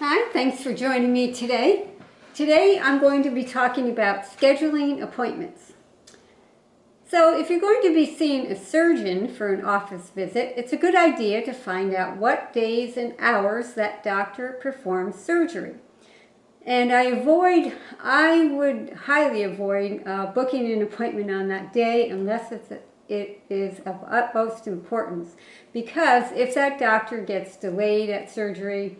Hi, thanks for joining me today. Today I'm going to be talking about scheduling appointments. So if you're going to be seeing a surgeon for an office visit, it's a good idea to find out what days and hours that doctor performs surgery. And I would highly avoid booking an appointment on that day unless it is of utmost importance. Because if that doctor gets delayed at surgery,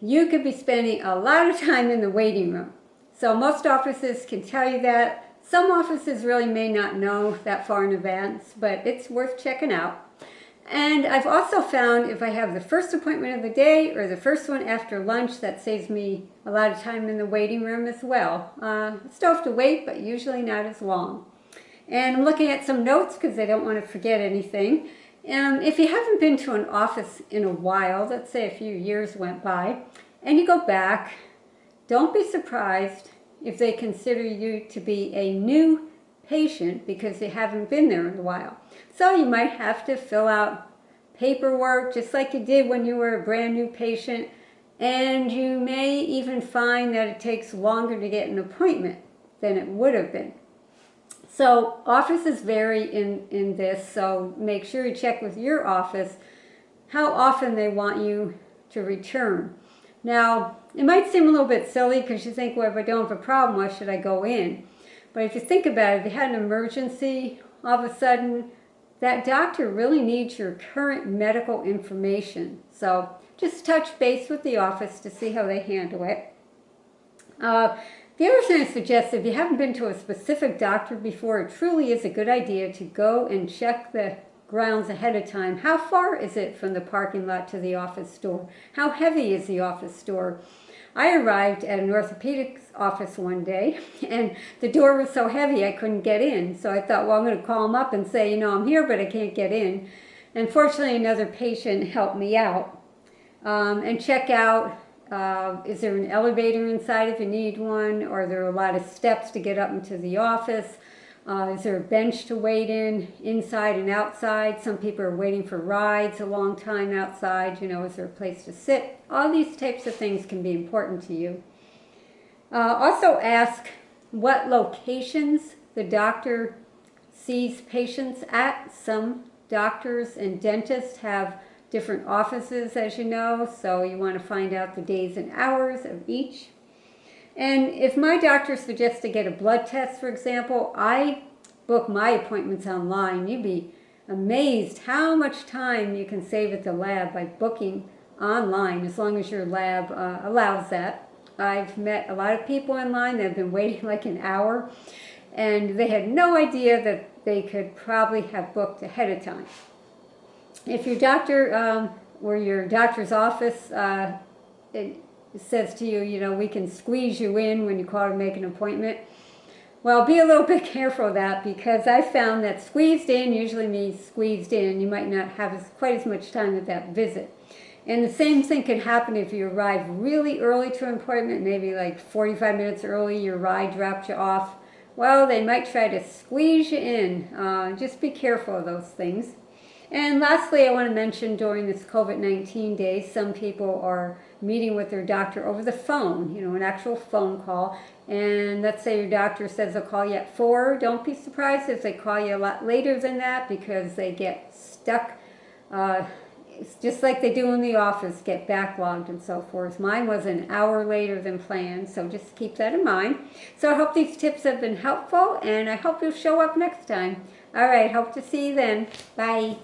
you could be spending a lot of time in the waiting room. So most offices can tell you that. Some offices really may not know that far in advance, but it's worth checking out. And I've also found if I have the first appointment of the day or the first one after lunch, that saves me a lot of time in the waiting room as well. Still have to wait, but usually not as long. And I'm looking at some notes because I don't want to forget anything. If you haven't been to an office in a while, let's say a few years went by, and you go back, don't be surprised if they consider you to be a new patient because you haven't been there in a while. So you might have to fill out paperwork just like you did when you were a brand new patient, and you may even find that it takes longer to get an appointment than it would have been. So offices vary in this, so make sure you check with your office how often they want you to return. Now, it might seem a little bit silly because you think, well, if I don't have a problem, why should I go in? But if you think about it, if you had an emergency, all of a sudden, that doctor really needs your current medical information. So just touch base with the office to see how they handle it. The other thing I suggest, if you haven't been to a specific doctor before, it truly is a good idea to go and check the grounds ahead of time. How far is it from the parking lot to the office door? How heavy is the office door? I arrived at an orthopedics office one day, and the door was so heavy I couldn't get in. So I thought, well, I'm going to call them up and say, I'm here, but I can't get in. And fortunately, another patient helped me out. And check out, is there an elevator inside if you need one? Or are there a lot of steps to get up into the office? Is there a bench to wait in, inside and outside? Some people are waiting for rides a long time outside. Is there a place to sit? All these types of things can be important to you. Also ask what locations the doctor sees patients at. Some doctors and dentists have different offices, as you know, so you want to find out the days and hours of each. And if my doctor suggests to get a blood test, for example, I book my appointments online. You'd be amazed how much time you can save at the lab by booking online, as long as your lab allows that. I've met a lot of people online that have been waiting like an hour, and they had no idea that they could probably have booked ahead of time. If your doctor or your doctor's office it says to you, we can squeeze you in when you call to make an appointment, well, be a little bit careful of that, because I found that squeezed in usually means squeezed in. You might not have quite as much time at that visit. And the same thing can happen if you arrive really early to an appointment, maybe like 45 minutes early, your ride dropped you off. Well, they might try to squeeze you in. Just be careful of those things. And lastly, I want to mention during this COVID-19 days, some people are meeting with their doctor over the phone, an actual phone call. And let's say your doctor says they'll call you at 4. Don't be surprised if they call you a lot later than that, because they get stuck. It's just like they do in the office, get backlogged and so forth. Mine was an hour later than planned, so just keep that in mind. So I hope these tips have been helpful, and I hope you'll show up next time. All right, hope to see you then. Bye.